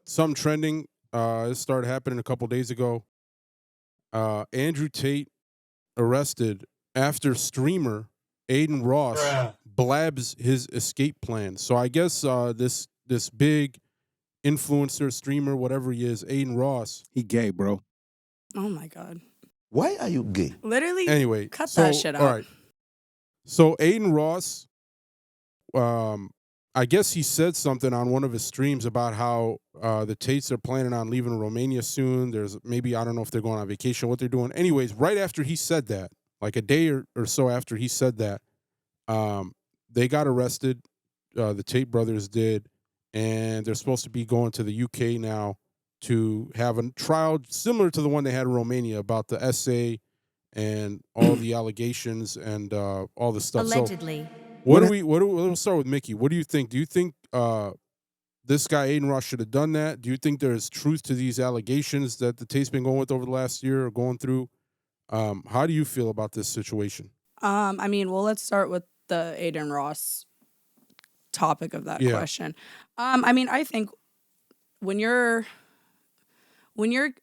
something trending. It started happening a couple days ago. Andrew Tate arrested after streamer Adin Ross blabs his escape plan. So I guess this big influencer, streamer, whatever he is, Adin Ross. He gay, bro. Oh my God. Why are you gay? Literally. Anyway, cut that shit out. All right. So Adin Ross, I guess he said something on one of his streams about how the Tates are planning on leaving Romania soon. There's maybe, I don't know if they're going on vacation, what they're doing. Anyways, right after he said that, like a day or so after he said that, they got arrested. The Tate brothers did, and they're supposed to be going to the UK now to have a trial similar to the one they had in Romania about the essay and all the allegations and all the stuff. Allegedly. So we'll start with Mickey. What do you think? Do you think this guy Adin Ross should have done that? Do you think there's truth to these allegations that the Tate's been going with over the last year or going through? How do you feel about this situation? I mean, well, let's start with the Adin Ross topic of that question. I mean, I think when you're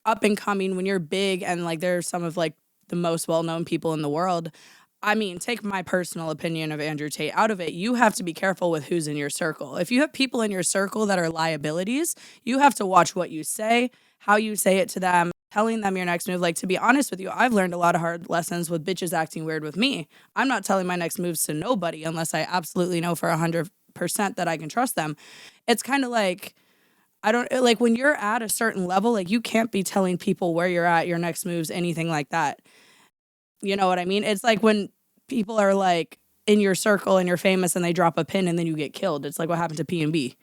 up and coming, when you're big, and like there's some of like the most well-known people in the world, I mean, take my personal opinion of Andrew Tate out of it. You have to be careful with who's in your circle. If you have people in your circle that are liabilities, you have to watch what you say, how you say it to them, telling them your next move. Like, to be honest with you, I've learned a lot of hard lessons with bitches acting weird with me. I'm not telling my next moves to nobody unless I absolutely know for 100% that I can trust them. It's kind of like, I don't, like, when you're at a certain level, like, you can't be telling people where you're at, your next moves, anything like that. You know what I mean? It's like when people are like in your circle and you're famous and they drop a pin and then you get killed. It's like what happened to P&B.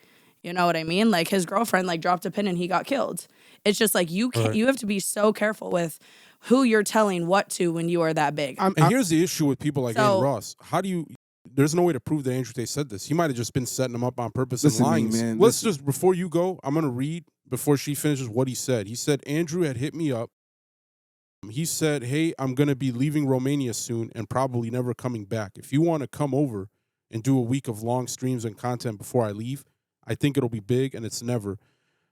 You know what I mean? Like his girlfriend like dropped a pin and he got killed. It's just like you can't, you have to be so careful with who you're telling what to when you are that big. And here's the issue with people like Adin Ross. How do you? There's no way to prove that Andrew Tate said this. He might have just been setting them up on purpose and lying. Man, Let's just, before you go, I'm gonna read before she finishes what he said. He said Andrew had hit me up. He said, hey, I'm going to be leaving Romania soon and probably never coming back. If you want to come over and do a week of long streams and content before I leave, I think it'll be big, and it's never.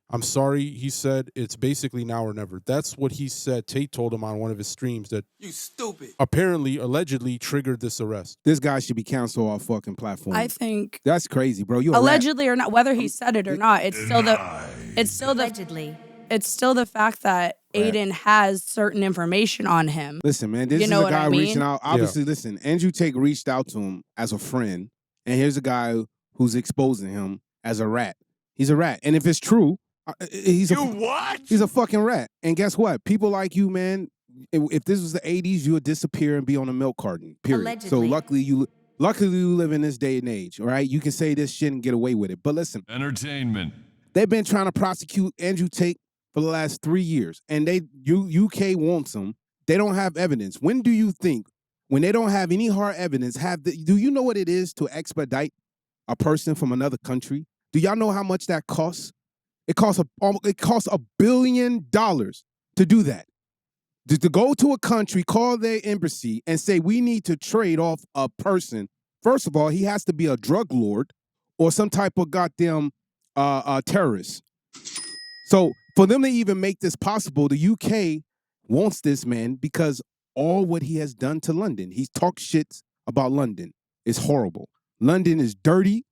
I'm sorry, he said, it's basically now or never. That's what he said. Tate told him on one of his streams that you stupid. Apparently, allegedly triggered this arrest. This guy should be canceled off fucking platform. I think that's crazy, bro. You allegedly or not, whether he said it or not, it's still allegedly. It's still the fact that Adin has certain information on him. Listen, man, this is a guy reaching out. Obviously, listen, Andrew Tate reached out to him as a friend, and here's a guy who's exposing him as a rat. He's a rat. And if it's true, he's a fucking rat. And guess what? People like you, man, if this was the 80s, you would disappear and be on a milk carton, period. Allegedly. So luckily you live in this day and age, all right? You can say this shit and get away with it. But listen. Entertainment. They've been trying to prosecute Andrew Tate for the last 3 years, and UK wants them. They don't have evidence. When do you think, when they don't have any hard evidence, do you know what it is to expedite a person from another country? Do y'all know how much that costs? It costs $1 billion to do that. To go to a country, call their embassy, and say we need to trade off a person. First of all, he has to be a drug lord or some type of goddamn terrorist. So for them to even make this possible, the UK wants this man because all what he has done to London. He's talked shit about London. It's horrible. London is dirty.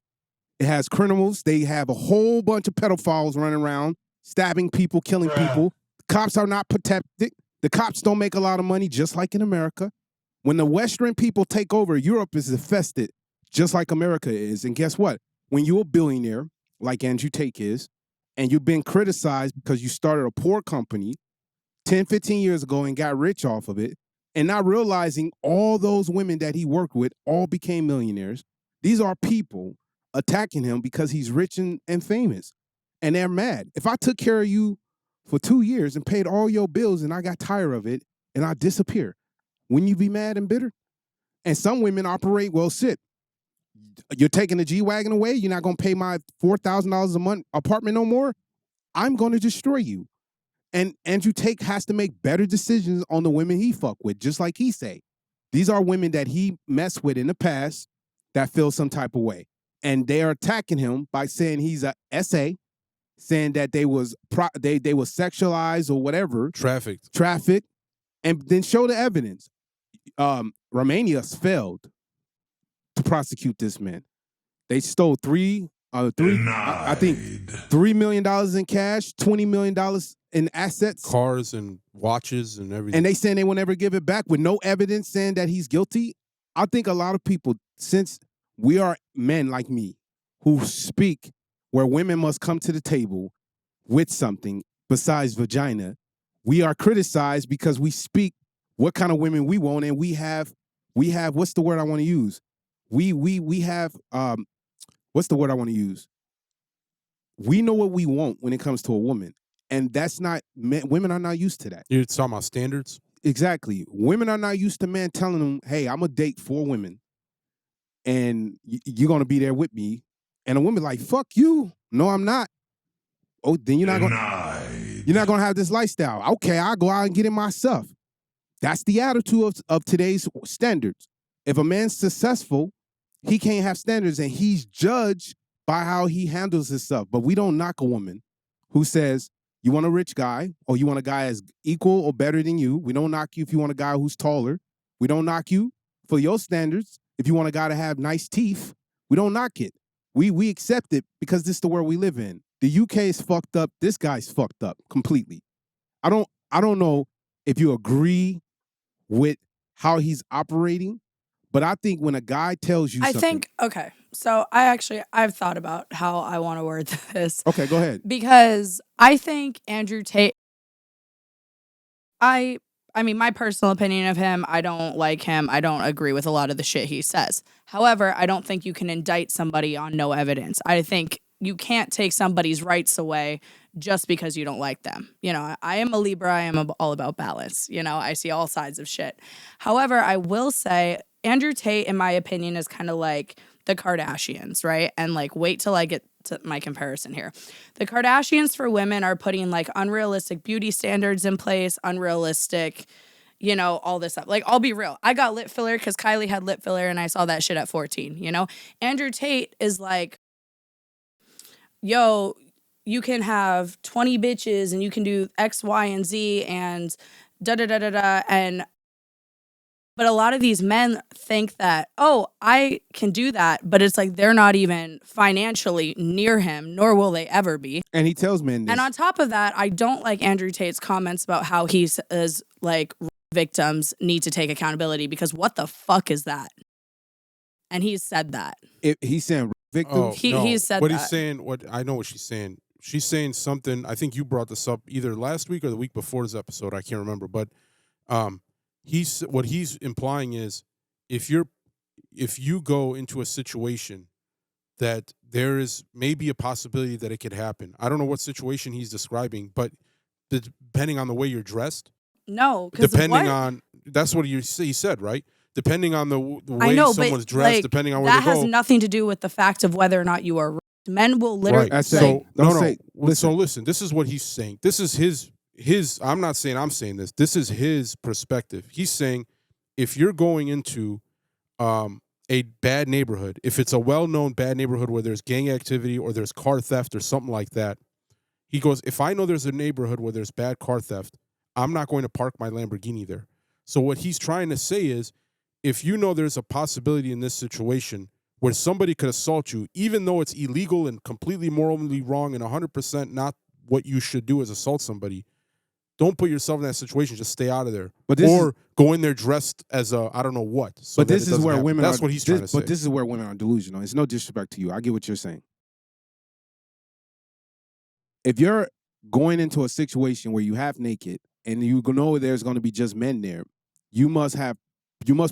It has criminals. They have a whole bunch of pedophiles running around, stabbing people, killing people. The cops are not protected. The cops don't make a lot of money, just like in America. When the Western people take over, Europe is infested, just like America is. And guess what? When you're a billionaire, like Andrew Tate is, and you've been criticized because you started a poor company 10, 15 years ago and got rich off of it, and not realizing all those women that he worked with all became millionaires. These are people attacking him because he's rich and famous. And they're mad. If I took care of you for 2 years and paid all your bills and I got tired of it and I disappear, wouldn't you be mad and bitter? And some women operate, well, shit. You're taking the G-Wagon away? You're not going to pay my $4,000 a month apartment no more? I'm going to destroy you. And Andrew Tate has to make better decisions on the women he fuck with, just like he say. These are women that he messed with in the past that feel some type of way. And they are attacking him by saying he's a SA, saying that they was they was sexualized or whatever, Trafficked. and then show the evidence. Romania's failed to prosecute this man. They stole I think $3 million in cash, $20 million in assets, Cars and watches and everything. and they saying they will never give it back with no evidence saying that he's guilty. I think a lot of people, since we are men like me who speak where women must come to the table with something besides vagina, we are criticized because we speak what kind of women we want, and we have what's the word I want to use? We have what's the word I want to use? We know what we want when it comes to a woman, and that's not women are not used to that. You're talking about standards? Exactly. Women are not used to men telling them, "Hey, I'm gonna date 4 women, and you're gonna be there with me." And a woman like, "Fuck you, no, I'm not." Oh, then you're not gonna have this lifestyle. Okay, I'll go out and get it myself. That's the attitude of today's standards. If a man's successful, he can't have standards, and he's judged by how he handles himself. But we don't knock a woman who says, you want a rich guy, or you want a guy as equal or better than you. We don't knock you if you want a guy who's taller. We don't knock you for your standards. If you want a guy to have nice teeth, we don't knock it. We accept it because this is the world we live in. The UK is fucked up. This guy's fucked up completely. I don't know if you agree with how he's operating, but I think when a guy tells you something... Okay. So I've thought about how I want to word this. Okay, go ahead. Because I think Andrew Tate, I mean, my personal opinion of him, I don't like him. I don't agree with a lot of the shit he says. However, I don't think you can indict somebody on no evidence. I think you can't take somebody's rights away just because you don't like them. You know, I am a Libra. I am all about balance. You know, I see all sides of shit. However, I will say Andrew Tate, in my opinion, is kind of like the Kardashians, right? And like, wait till I get to my comparison here. The Kardashians for women are putting like unrealistic beauty standards in place, unrealistic, you know, all this stuff. Like, I'll be real. I got lip filler because Kylie had lip filler and I saw that shit at 14, you know? Andrew Tate is like, yo, you can have 20 bitches and you can do X, Y, and Z and da-da-da-da-da. But a lot of these men think that, oh, I can do that, but it's like they're not even financially near him, nor will they ever be. And he tells men this. And on top of that, I don't like Andrew Tate's comments about how he says, like, victims need to take accountability, because what the fuck is that? And he's said that. He's saying victims? Oh, He's said what that. He's saying, I know what she's saying. She's saying something, I think you brought this up either last week or the week before this episode, I can't remember, but what he's implying is if you go into a situation that there is maybe a possibility that it could happen. I don't know what situation he's describing, but depending on the way you're dressed. No, depending on that's what he said, right? Depending on the way someone's dressed, like, depending on where they go. That has nothing to do with the fact of whether or not you are raped. Men will literally. Right. So listen. This is what he's saying. This is his. I'm not saying I'm saying this. This is his perspective. He's saying if you're going into a bad neighborhood, if it's a well-known bad neighborhood where there's gang activity or there's car theft or something like that, he goes, if I know there's a neighborhood where there's bad car theft, I'm not going to park my Lamborghini there. So what he's trying to say is, if you know there's a possibility in this situation where somebody could assault you, even though it's illegal and completely morally wrong and 100% not what you should do is assault somebody, don't put yourself in that situation. Just stay out of there. Go in there dressed as a I don't know what. So but this is where women. That's what he's trying to say. But this is where women are delusional. It's no disrespect to you. I get what you're saying. If you're going into a situation where you have naked and you know there's going to be just men there, you must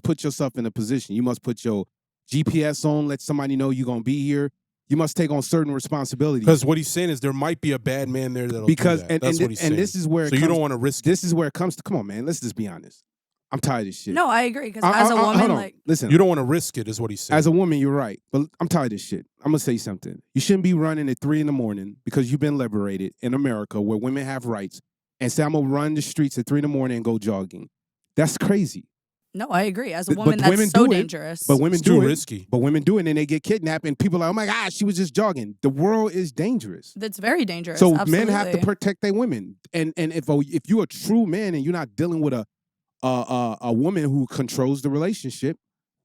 put yourself in a position. You must put your GPS on. Let somebody know you're going to be here. You must take on certain responsibilities. Because what he's saying is there might be a bad man there that'll do that. That's what he's saying. And this is where you don't want to risk it. This is where it comes to, come on, man, let's just be honest. I'm tired of this shit. No, I agree. Because as a woman, listen, you don't want to risk it, is what he's saying. As a woman, you're right. But I'm tired of this shit. I'm going to say something. You shouldn't be running at 3 a.m. because you've been liberated in America where women have rights and say, I'm going to run the streets at 3 a.m. and go jogging. That's crazy. No, I agree. As a But woman, that's women so do it. dangerous. But women It's do too it. risky. But women do it and they get kidnapped and people are like, oh my God, she was just jogging. The world is dangerous. That's very dangerous. So Absolutely. men have to protect their women. And if you're a true man and you're not dealing with a woman who controls the relationship,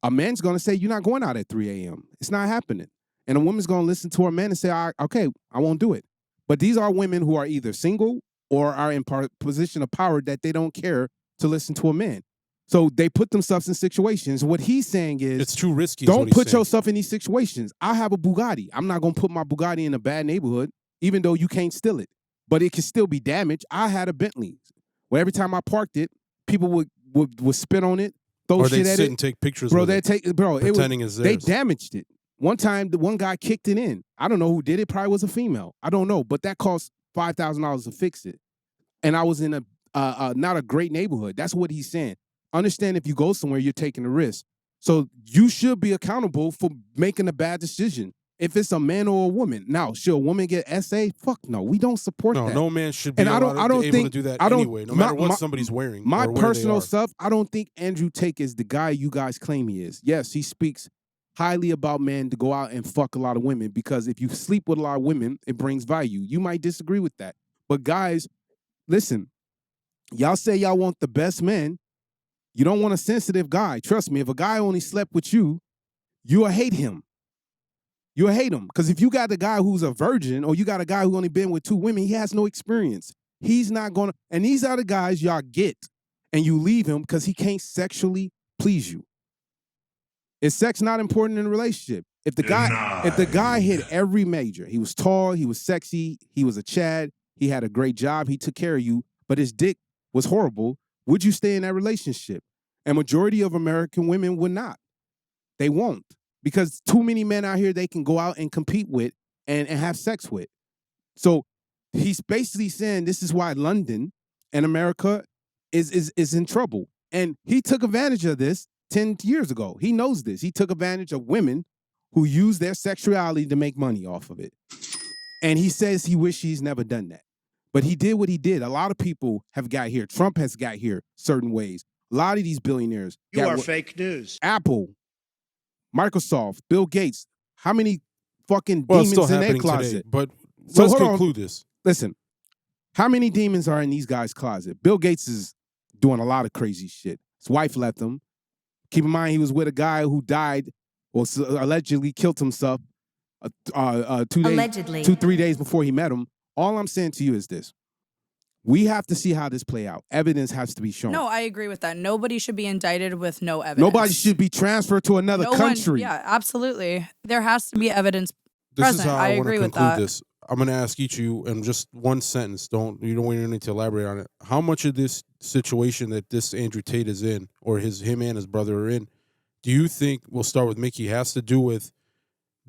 a man's gonna say you're not going out at 3 a.m. It's not happening. And a woman's gonna listen to her man and say, okay, I won't do it. But these are women who are either single or are in position of power that they don't care to listen to a man. So they put themselves in situations. What he's saying is, it's too risky. Don't put yourself in these situations. I have a Bugatti. I'm not going to put my Bugatti in a bad neighborhood, even though you can't steal it. But it can still be damaged. I had a Bentley. Well, every time I parked it, people would spit on it, throw or shit they at sit it. and take pictures Bro, with they it, take bro. pretending it's They theirs. damaged it. One time, the one guy kicked it in. I don't know who did it. Probably was a female. I don't know, but that cost $5,000 to fix it. And I was in a not a great neighborhood. That's what he's saying. Understand if you go somewhere, you're taking a risk. So you should be accountable for making a bad decision. If it's a man or a woman. Now, should a woman get SA? Fuck no. We don't support that. No man should be And I don't able think, to do that I don't, anyway, no matter what somebody's wearing. My or where personal they are. stuff, I don't think Andrew Tate is the guy you guys claim he is. Yes, he speaks highly about men to go out and fuck a lot of women because if you sleep with a lot of women, it brings value. You might disagree with that. But guys, listen, y'all say y'all want the best men. You don't want a sensitive guy. Trust me, if a guy only slept with you, you'll hate him. You'll hate him. Because if you got a guy who's a virgin or you got a guy who only been with 2 women, he has no experience. He's not going to, and these are the guys y'all get and you leave him because he can't sexually please you. Is sex not important in a relationship? If the guy hit every major, he was tall, he was sexy, he was a Chad, he had a great job, he took care of you, but his dick was horrible, would you stay in that relationship? And majority of American women would not. They won't. Because too many men out here they can go out and compete with and have sex with. So he's basically saying this is why London and America is in trouble. And he took advantage of this 10 years ago. He knows this. He took advantage of women who use their sexuality to make money off of it. And he says he wishes he's never done that. But he did what he did. A lot of people have got here. Trump has got here certain ways. A lot of these billionaires. You are fake news. Apple, Microsoft, Bill Gates. How many fucking demons in their closet? Today, but So let's hold on. conclude this. Listen, how many demons are in these guys' closet? Bill Gates is doing a lot of crazy shit. His wife left him. Keep in mind, he was with a guy who died or allegedly killed himself 2-3 days before he met him. All I'm saying to you is this. We have to see how this play out. Evidence has to be shown. No, I agree with that. Nobody should be indicted with no evidence. Nobody should be transferred to another country. Yeah, absolutely. There has to be evidence This present. is how I I want to agree with conclude that. this. I'm going to ask each of you in just one sentence. You don't need to elaborate on it. How much of this situation that this Andrew Tate is in, or him and his brother are in, do you think, we'll start with Mickey, has to do with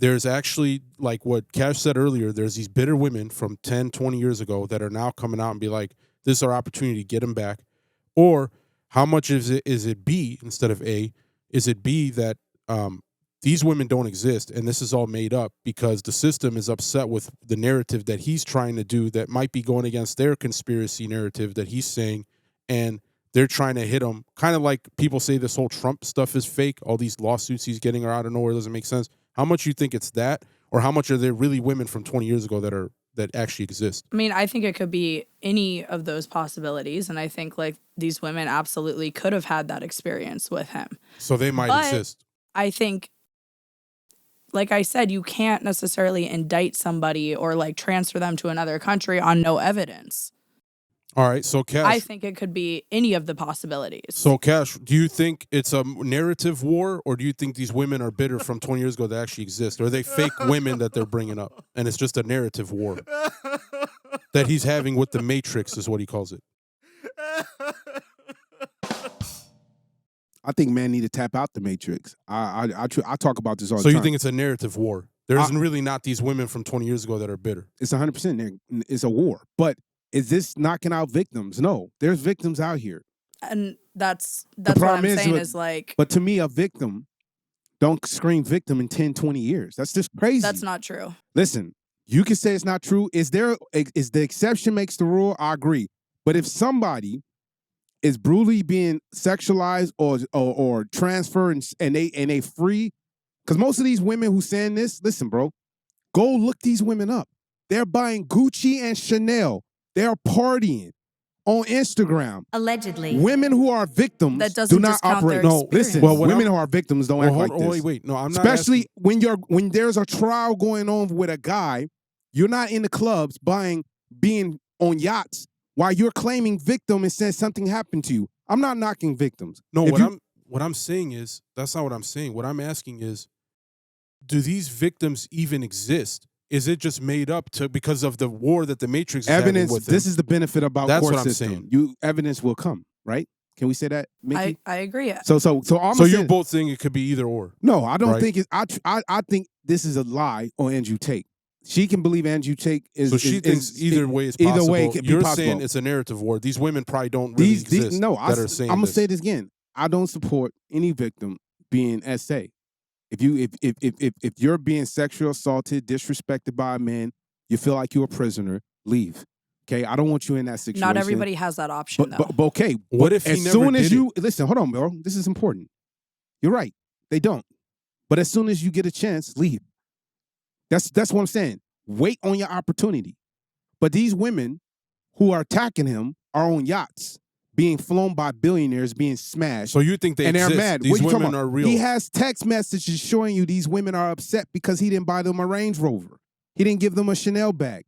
there's actually, like what Cash said earlier, there's these bitter women from 10, 20 years ago that are now coming out and be like, this is our opportunity to get him back? Or how much is it B instead of A? Is it B that these women don't exist and this is all made up because the system is upset with the narrative that he's trying to do that might be going against their conspiracy narrative that he's saying, and they're trying to hit him, kind of like people say this whole Trump stuff is fake, all these lawsuits he's getting are out of nowhere, doesn't make sense. How much you think it's that, or how much are there really women from 20 years ago that actually exist? I mean, I think it could be any of those possibilities, and I think like these women absolutely could have had that experience with him. So they might exist. I think, like I said, you can't necessarily indict somebody or like transfer them to another country on no evidence. All right, so Cash. I think it could be any of the possibilities. So Cash, do you think it's a narrative war, or do you think these women are bitter from 20 years ago that actually exist? Or are they fake women that they're bringing up, and it's just a narrative war that he's having with the Matrix is what he calls it? I think men need to tap out the Matrix. I talk about this all the So time. you think it's a narrative war? There's really not these women from 20 years ago that are bitter. It's 100%. It's a war. But is this knocking out victims? No. There's victims out here. And that's what I'm saying is like... But to me, a victim don't scream victim in 10, 20 years. That's just crazy. That's not true. Listen, you can say it's not true. Is the exception makes the rule? I agree. But if somebody is brutally being sexualized or transferred and they free. Because most of these women who saying this, listen, bro, go look these women up. They're buying Gucci and Chanel. They're partying on Instagram. Allegedly. Women who are victims That doesn't do not discount operate. their No, listen. experience. Women who are victims don't act like this. Wait. No, I'm not. Especially when there's a trial going on with a guy, you're not in the clubs being on yachts while you're claiming victim and saying something happened to you. I'm not knocking victims. No, what I'm saying is that's not what I'm saying. What I'm asking is, do these victims even exist? Is it just made up because of the war that the Matrix is having with them? This is the benefit about That's court what I'm system. saying. Evidence will come, right? Can we say that, Mickey? I agree. So You're both saying it could be either or. No, I don't right? think it's. I think this is a lie on Andrew Tate. She can believe Andrew Tate is. So she thinks either way is possible. Either way, it can be You're possible. saying it's a narrative war. These women probably don't really exist. No, that are saying I'm gonna this. say this again. I don't support any victim being SA. If you're being sexually assaulted, disrespected by a man, you feel like you're a prisoner, leave. Okay, I don't want you in that situation. Not everybody has that option, though. But okay, what if as he never soon as did you listen, hold on, bro. This is important. You're right. They don't. But as soon as you get a chance, leave. That's what I'm saying. Wait on your opportunity. But these women who are attacking him are on yachts, being flown by billionaires, being smashed. So you think they and exist? They're mad. These What you women talking are about? real. He has text messages showing you these women are upset because he didn't buy them a Range Rover. He didn't give them a Chanel bag.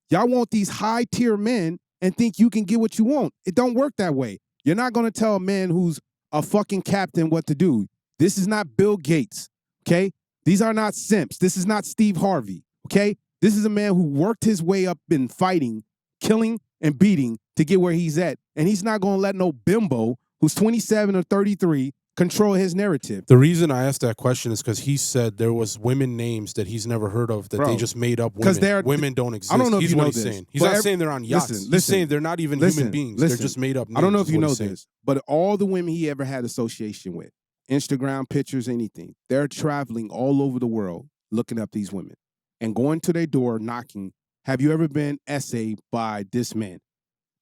Y'all want these high-tier men and think you can get what you want. It don't work that way. You're not going to tell a man who's a fucking captain what to do. This is not Bill Gates, okay? These are not simps. This is not Steve Harvey, okay? This is a man who worked his way up in fighting, killing, and beating to get where he's at. And he's not going to let no bimbo who's 27 or 33 control his narrative. The reason I asked that question is because he said there was women names that he's never heard of that they just made up women. Women don't exist. I don't know if he's you know what this. he's saying. He's not saying they're on yachts. He's saying they're not even human beings. They're just made up names. I don't know if you know this, but all the women he ever had association with, Instagram pictures, anything, they're traveling all over the world looking up these women and going to their door knocking, have you ever been essayed by this man?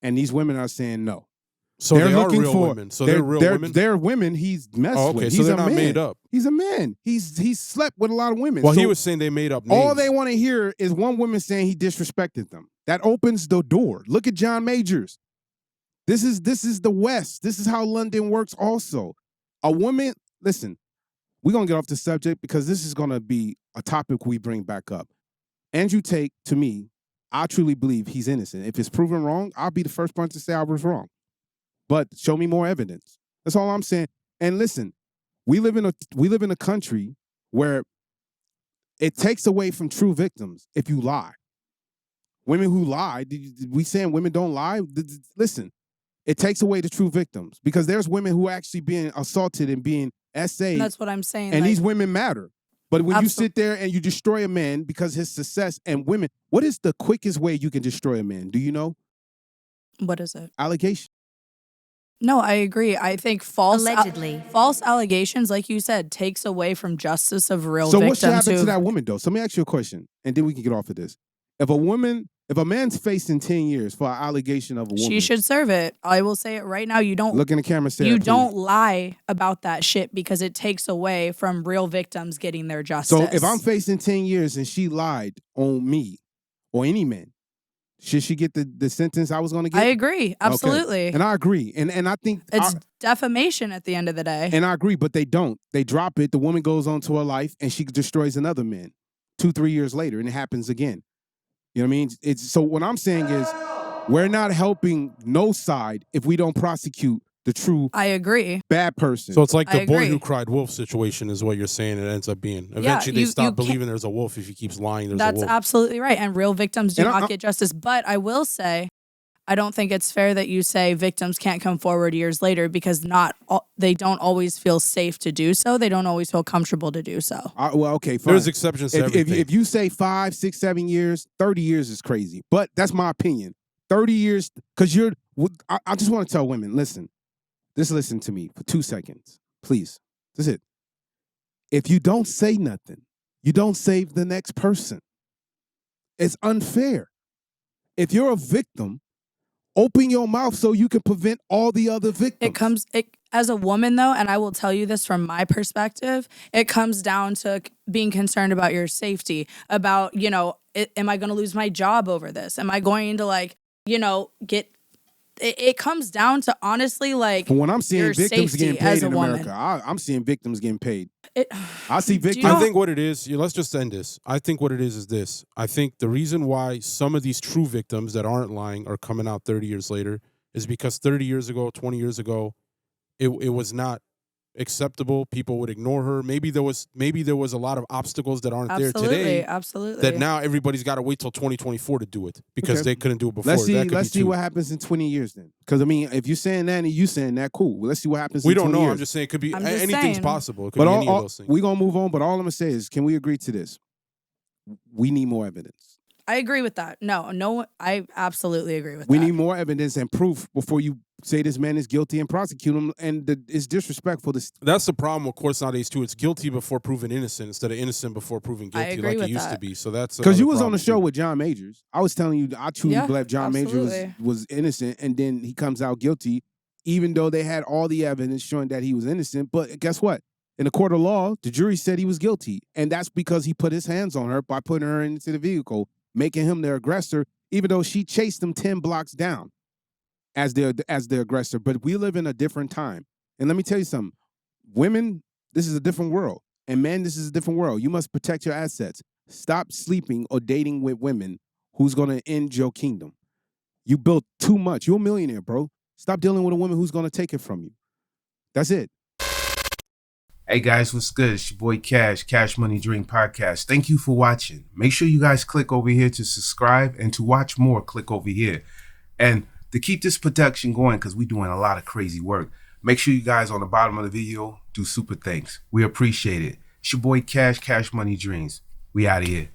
And these women are saying no. So they are real women. So they're real women? They're women he's messed with. Okay, so He's they're a not man. made up. He's a man. He's slept with a lot of women. Well, So he was saying they made up names. all they want to hear is one woman saying he disrespected them. That opens the door. Look at John Majors. This is the West. This is how London works also. A woman, listen, we're going to get off the subject because this is going to be a topic we bring back up. Andrew Tate, to me, I truly believe he's innocent. If it's proven wrong, I'll be the first one to say I was wrong. But show me more evidence. That's all I'm saying. And listen, we live in a country where it takes away from true victims if you lie. Women who lie, we saying women don't lie? Listen, it takes away the true victims because there's women who are actually being assaulted and being essayed. That's what I'm saying. And like, these women matter. But when you sit there and you destroy a man because his success and women, what is the quickest way you can destroy a man? Do you know? What is it? Allegation. No, I agree. I think false allegations, like you said, takes away from justice of real So victims. what should happen to that woman, though? So let me ask you a question, and then we can get off of this. If a man's facing 10 years for an allegation of a woman, she should serve it. I will say it right now. You don't look in the camera. Say you that, don't lie about that shit because it takes away from real victims getting their justice. So if I'm facing 10 years and she lied on me or any man, should she get the sentence I was going to get? I agree. Absolutely. Okay. And I agree. And I think it's defamation at the end of the day. And I agree, but they don't. They drop it. The woman goes on to her life and she destroys another man 2-3 years later, and it happens again. You know what I mean? So what I'm saying is we're not helping no side if we don't prosecute the true I agree. bad person. So it's like the boy who cried wolf situation is what you're saying it ends up being. Eventually they stop believing there's a wolf if he keeps lying there's a wolf. That's absolutely right. And real victims do not get justice. But I will say, I don't think it's fair that you say victims can't come forward years later because they don't always feel safe to do so. They don't always feel comfortable to do so. Well, okay, fine. There's exceptions to everything. If you say 5, 6, 7 years, 30 years is crazy. But that's my opinion. 30 years, because I just want to tell women, listen. Just listen to me for 2 seconds, please. That's it. If you don't say nothing, you don't save the next person. It's unfair. If you're a victim, Open your mouth so you can prevent all the other victims. As a woman though, and I will tell you this from my perspective, it comes down to being concerned about your safety, about, am I going to lose my job over this? Am I going to it comes down to honestly when I'm seeing victims getting paid in woman. America, I'm seeing victims getting paid. I see victims. I think what it is, let's just end this. I think what it is this. I think the reason why some of these true victims that aren't lying are coming out 30 years later is because 30 years ago, 20 years ago, it was not acceptable. People would ignore her. Maybe there was a lot of obstacles that aren't there today. Absolutely. That now everybody's got to wait till 2024 to do it because they couldn't do it before. Let's see what happens in 20 years then. Because if you're saying that and you saying that, cool. Well, let's see what happens. We in 20 don't know. years. I'm just saying it could be anything's possible. It could be any of those things. We're gonna move on. But all I'm gonna say is, can we agree to this? We need more evidence. I agree with that. No, I absolutely agree with that. We need more evidence and proof before you say this man is guilty and prosecute him. And it's disrespectful. That's the problem with courts nowadays too. It's guilty before proven innocent instead of innocent before proven guilty, like it used to be. So that's because you was on the show with John Majors. I was telling you, I truly believe John absolutely. Majors was innocent, and then he comes out guilty, even though they had all the evidence showing that he was innocent. But guess what? In the court of law, the jury said he was guilty, and that's because he put his hands on her by putting her into the vehicle, making him the aggressor, even though she chased him 10 blocks down as the aggressor. But we live in a different time. And let me tell you something. Women, this is a different world. And men, this is a different world. You must protect your assets. Stop sleeping or dating with women who's going to end your kingdom. You built too much. You're a millionaire, bro. Stop dealing with a woman who's going to take it from you. That's it. Hey guys, what's good? It's your boy Cash Money Dream Podcast. Thank you for watching. Make sure you guys click over here to subscribe, and to watch more, click over here. And to keep this production going, because we're doing a lot of crazy work, make sure you guys on the bottom of the video do super thanks. We appreciate it. It's your boy Cash Money Dreams. We out of here.